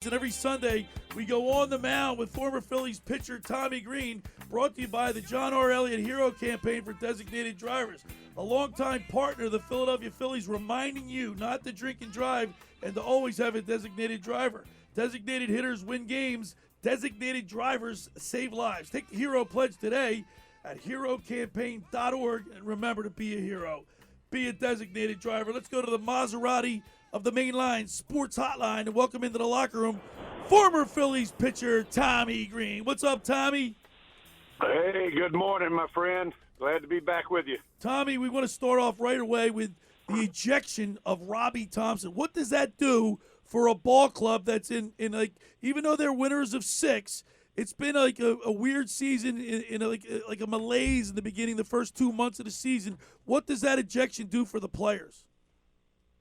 And every Sunday, we go on the mound with former Phillies pitcher Tommy Greene, brought to you by the John R. Elliot Hero Campaign for designated drivers. A longtime partner of the Philadelphia Phillies, reminding you not to drink and drive and to always have a designated driver. Designated hitters win games. Designated drivers save lives. Take the Hero Pledge today at herocampaign.org, and remember to be a hero. Be a designated driver. Let's go to the Maserati of the Main Line Sports Hotline and welcome into the locker room former Phillies pitcher Tommy Greene. What's up, Tommy? Hey, good morning, my friend. Glad to be back with you. Tommy, we want to start off right away with the ejection of Robbie Thompson. What does that do for a ball club that's in like, even though they're winners of 6, it's been like a weird season in like a malaise in the beginning, the first 2 months of the season. What does that ejection do for the players?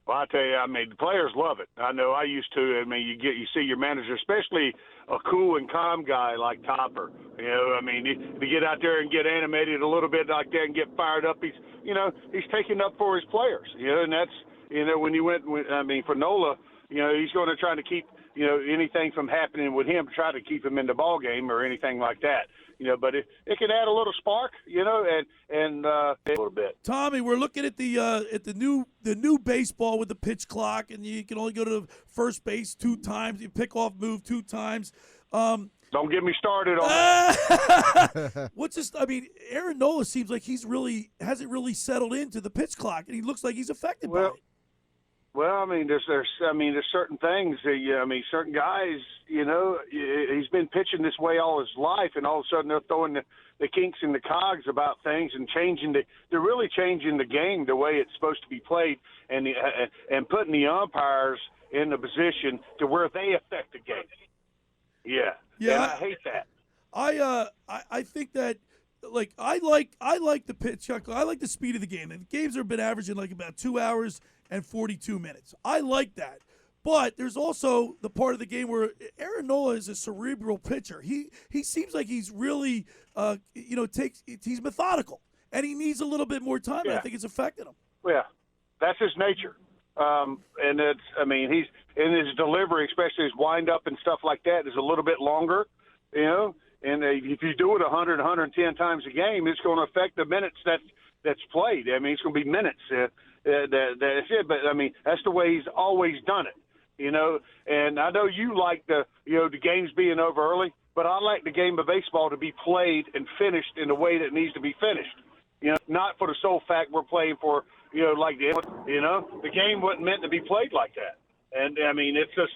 Well, I tell you, I mean, the players love it. I know I used to. I mean, you see your manager, especially a cool and calm guy like Topper. You know, I mean, to get out there and get animated a little bit like that and get fired up, he's taking up for his players. You know, and that's, when you went, for Nola, he's going to try to keep, anything from happening with him, try to keep him in the ball game or anything like that. But it can add a little spark, and a little bit. Tommy, we're looking at the new baseball with the pitch clock, and you can only go to first base 2 times. You pick off move 2 times. Don't get me started on that. What's this? I mean, Aaron Nola seems like hasn't really settled into the pitch clock, and he looks like he's affected by it. Well, I mean, there's certain things. Certain guys, he's been pitching this way all his life, and all of a sudden they're throwing the kinks and the cogs about things and they're really changing the game the way it's supposed to be played, and putting the umpires in the position to where they affect the game. Yeah, and I hate that. I think that. Like I like the pitch. I like the speed of the game. And the games have been averaging like about 2 hours and 42 minutes. I like that. But there's also the part of the game where Aaron Nola is a cerebral pitcher. He seems like he's really he's methodical, and he needs a little bit more time. Yeah. And I think it's affected him. Yeah, that's his nature. And he's in his delivery, especially his wind up and stuff like that, is a little bit longer, And if you do it 100, 110 times a game, it's going to affect the minutes that's played. I mean, it's going to be minutes. That's it. But, that's the way he's always done it, And I know you like the games being over early, but I like the game of baseball to be played and finished in the way that it needs to be finished. Not for the sole fact we're playing for, the game wasn't meant to be played like that. And, it's just,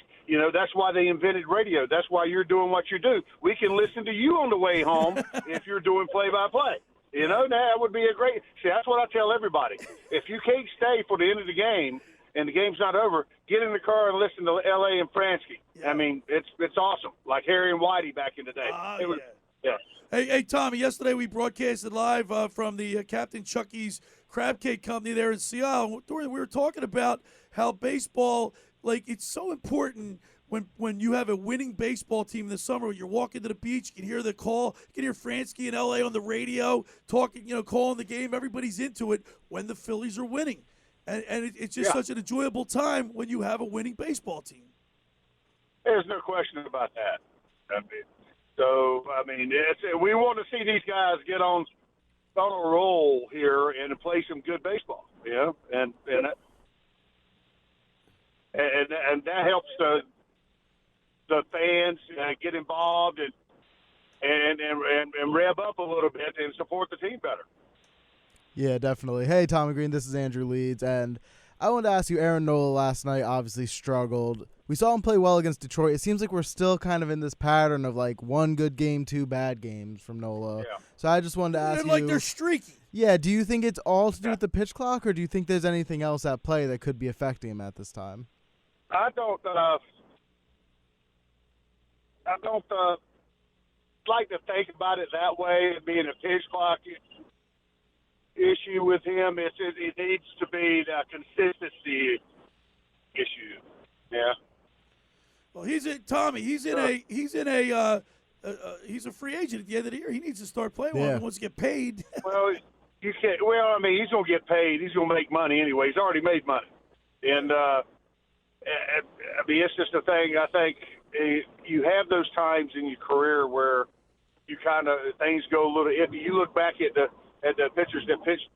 that's why they invented radio. That's why you're doing what you do. We can listen to you on the way home if you're doing play-by-play. That would be a great – see, that's what I tell everybody. If you can't stay for the end of the game and the game's not over, get in the car and listen to L.A. and Fransky. Yeah. It's awesome, like Harry and Whitey back in the day. Yeah. Hey, Tommy, yesterday we broadcasted live from the Captain Chucky's Crab Cake Company there in Seattle. We were talking about how baseball – like, it's so important when you have a winning baseball team in the summer. When you're walking to the beach, you can hear the call. You can hear Fransky in L.A. on the radio talking, calling the game. Everybody's into it when the Phillies are winning. And it's just such an enjoyable time when you have a winning baseball team. There's no question about that. We want to see these guys get on a roll here and play some good baseball, and that helps the fans get involved and rev up a little bit and support the team better. Yeah, definitely. Hey, Tommy Green, this is Andrew Leeds, and I wanted to ask you, Aaron Nola last night obviously struggled. We saw him play well against Detroit. It seems like we're still kind of in this pattern of like 1 good game, 2 bad games from Nola. Yeah. So I just wanted to ask you. Like they're streaky. Yeah, do you think it's all to do with the pitch clock, or do you think there's anything else at play that could be affecting him at this time? I don't like to think about it that way, being a pitch clock issue with him. It needs to be the consistency issue. Yeah. Well, he's a free agent at the end of the year. He needs to start playing while he wants to get paid. Well, you can't. Well, he's going to get paid. He's going to make money anyway. He's already made money, and it's just a thing. I think you have those times in your career where you kind of things go a little iffy. You look back at the pitchers that pitched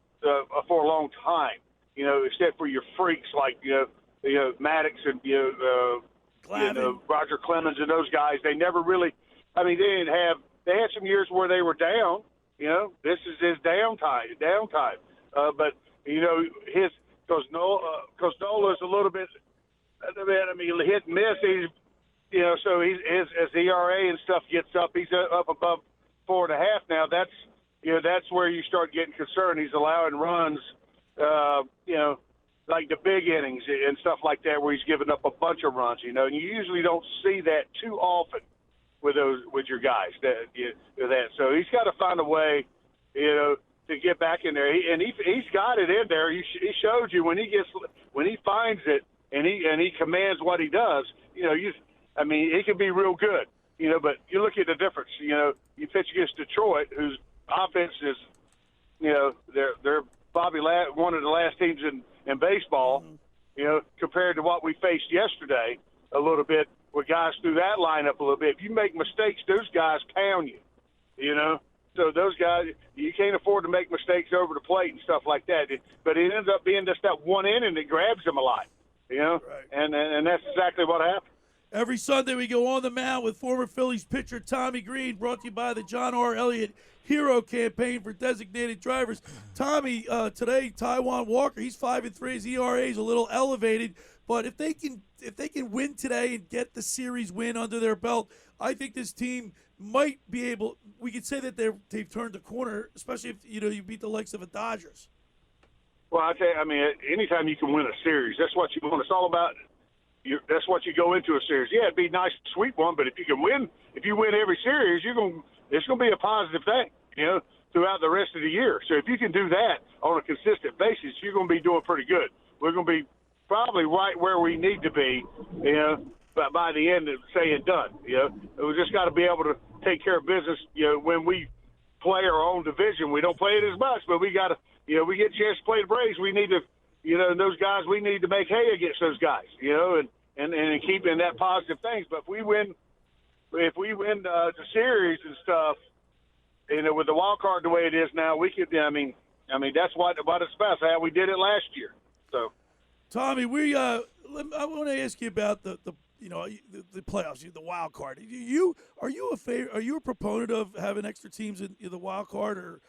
for a long time, except for your freaks like Maddox and Roger Clemens and those guys. They never really. I mean, they had some years where they were down. This is his downtime. But his because Nola is a little bit. I mean, hit and miss. So as the ERA and stuff gets up, he's up above 4.5 now. That's where you start getting concerned. He's allowing runs, like the big innings and stuff like that, where he's giving up a bunch of runs. And you usually don't see that too often with your guys. So he's got to find a way, to get back in there. He's got it in there. He showed you when he finds it and he commands what he does. He can be real good. But you look at the difference. You pitch against Detroit, whose offense is, they're probably one of the last teams in baseball. Compared to what we faced yesterday, a little bit with guys through that lineup a little bit. If you make mistakes, those guys pound you. So those guys, you can't afford to make mistakes over the plate and stuff like that. But it ends up being just that one inning that grabs them a lot. Right. And that's exactly what happened. Every Sunday we go on the mound with former Phillies pitcher Tommy Greene, brought to you by the John R. Elliot Hero Campaign for designated drivers. Tommy, today Taijuan Walker, he's 5-3. His ERA is a little elevated, but if they can win today and get the series win under their belt, I think this team might be able. We could say that they've turned the corner, especially if you beat the likes of the Dodgers. Well, I tell you, anytime you can win a series, that's what you want. It's all about. That's what you go into a series. Yeah, it'd be nice to sweep one, but if you win every series, it's going to be a positive thing, throughout the rest of the year. So if you can do that on a consistent basis, you're going to be doing pretty good. We're going to be probably right where we need to be, but by the end of say and done. We just got to be able to take care of business. When we play our own division, we don't play it as much, but we got to. We get a chance to play the Braves. We need to, those guys. We need to make hay against those guys. And keep in that positive things. But if we win the series and stuff, with the wild card the way it is now, we could. I mean that's what it's about. How we did it last year. So, Tommy, I want to ask you about the playoffs, the wild card. Are you a proponent of having extra teams in the wild card, or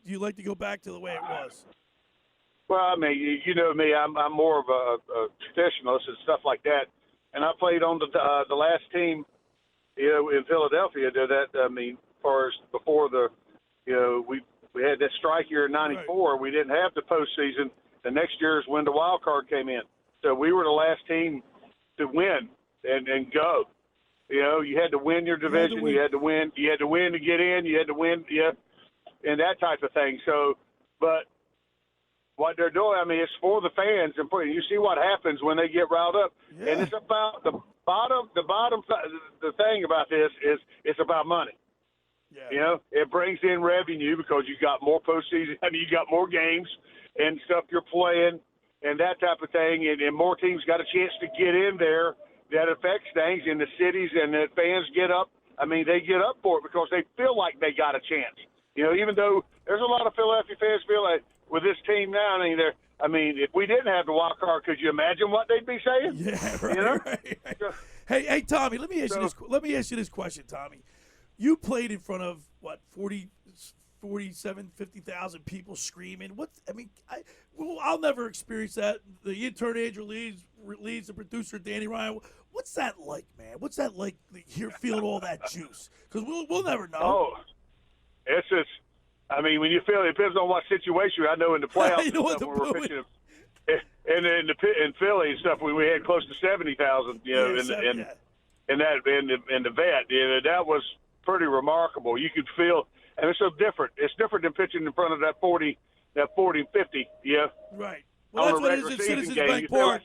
do you like to go back to the way it was? Well, you know me. I'm more of a traditionalist and stuff like that. And I played on the last team, in Philadelphia. Far as before we had that strike year in '94. Right. We didn't have the postseason. The next year is when the wild card came in. So we were the last team to win and go. You had to win your division. You had to win. You had to win to get in. You had to win. Yeah, and that type of thing. So, but what they're doing, it's for the fans, and you see what happens when they get riled up. Yeah. And it's about the bottom. The thing about this is it's about money. Yeah. It brings in revenue because you got more postseason. You got more games and stuff you're playing and that type of thing, and more teams got a chance to get in there. That affects things in the cities, and the fans get up. They get up for it because they feel like they got a chance. Even though there's a lot of Philadelphia fans feel like with this team now, if we didn't have the wild card, could you imagine what they'd be saying? Yeah, right. Right. Hey, Tommy, let me ask you this question, Tommy. You played in front of 47, 50,000 people screaming. I'll never experience that. The intern Andrew Leeds, the producer Danny Ryan. What's that like, man? What's that like? Feeling all that juice? Because we'll never know. Oh, it's just. When you feel it depends on what situation. I know in the playoffs and stuff, when we're pitching, and in Philly and stuff, we had close to 70,000. In the vet, that was pretty remarkable. You could feel, and it's so different. It's different than pitching in front of that 40 and 50. Yeah, right. Well, that's what it is at Citizens Bank Park.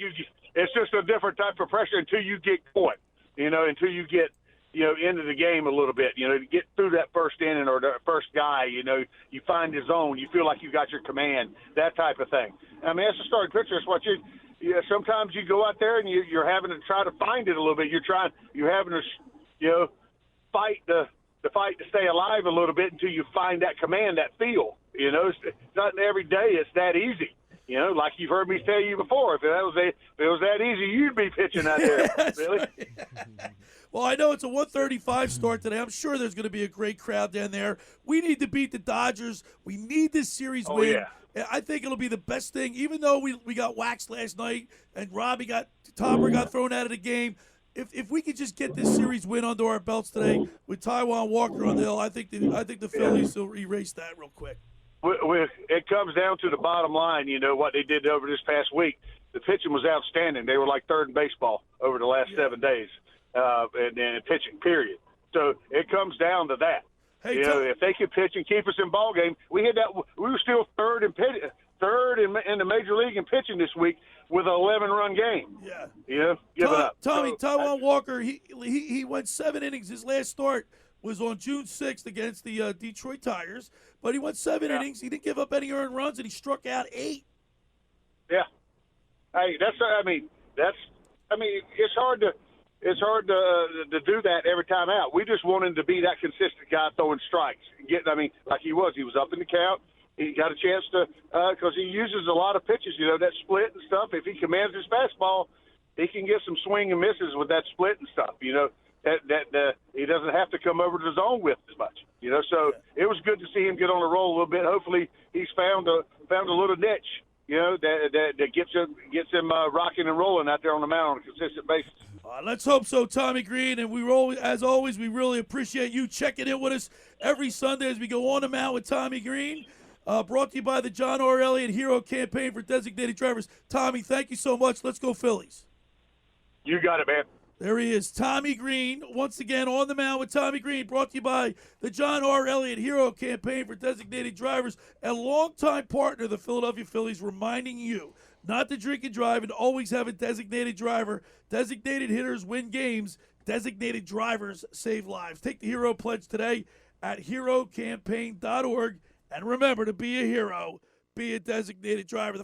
It's just a different type of pressure until you get going. Until you get. Into the game a little bit, to get through that first inning or the first guy, you find his zone, you feel like you got your command, that type of thing. As a starting pitcher, it's what yeah, sometimes you go out there and you're having to try to find it a little bit. You're having to, you know, fight to stay alive a little bit until you find that command, that feel. You know, it's not every day it's that easy. You know, like you've heard me tell you before, if it was that easy, you'd be pitching out there. Really? Right. Well, I know it's a 135 start today. I'm sure there's going to be a great crowd down there. We need to beat the Dodgers. We need this series win. Yeah. I think it'll be the best thing, even though we got waxed last night and Topper got thrown out of the game. If we could just get this series win under our belts today with Taijuan Walker on the hill, I think the Phillies will erase that real quick. It comes down to the bottom line, you know, what they did over this past week. The pitching was outstanding. They were like third in baseball over the last 7 days, and pitching, period. So it comes down to that. Hey, you know, if they could pitch and keep us in ball game, we were still third in the major league in pitching this week with an 11-run game. Yeah. You know, give it up. Taijuan Walker, he went 7 innings. His last start was on June 6th against the Detroit Tigers, but he went 7 innings. He didn't give up any earned runs, and he struck out 8. Yeah. Hey, it's hard to do that every time out. We just want him to be that consistent guy throwing strikes. Like he was up in the count. He got a chance to because he uses a lot of pitches, you know, that split and stuff. If he commands his fastball, he can get some swing and misses with that split and stuff, you know. That he doesn't have to come over to the zone with as much, you know. So it was good to see him get on the roll a little bit. Hopefully, he's found a little niche, you know, that gets him rocking and rolling out there on the mound on a consistent basis. Let's hope so, Tommy Green. And as always, we really appreciate you checking in with us every Sunday as we go on the mound with Tommy Green. Brought to you by the John R. Elliott Hero Campaign for Designated Drivers. Tommy, thank you so much. Let's go Phillies. You got it, man. There he is, Tommy Green, once again on the mound with Tommy Green, brought to you by the John R. Elliott Hero Campaign for Designated Drivers, and longtime partner of the Philadelphia Phillies, reminding you not to drink and drive and always have a designated driver. Designated hitters win games. Designated drivers save lives. Take the Hero Pledge today at herocampaign.org, and remember to be a hero, be a designated driver.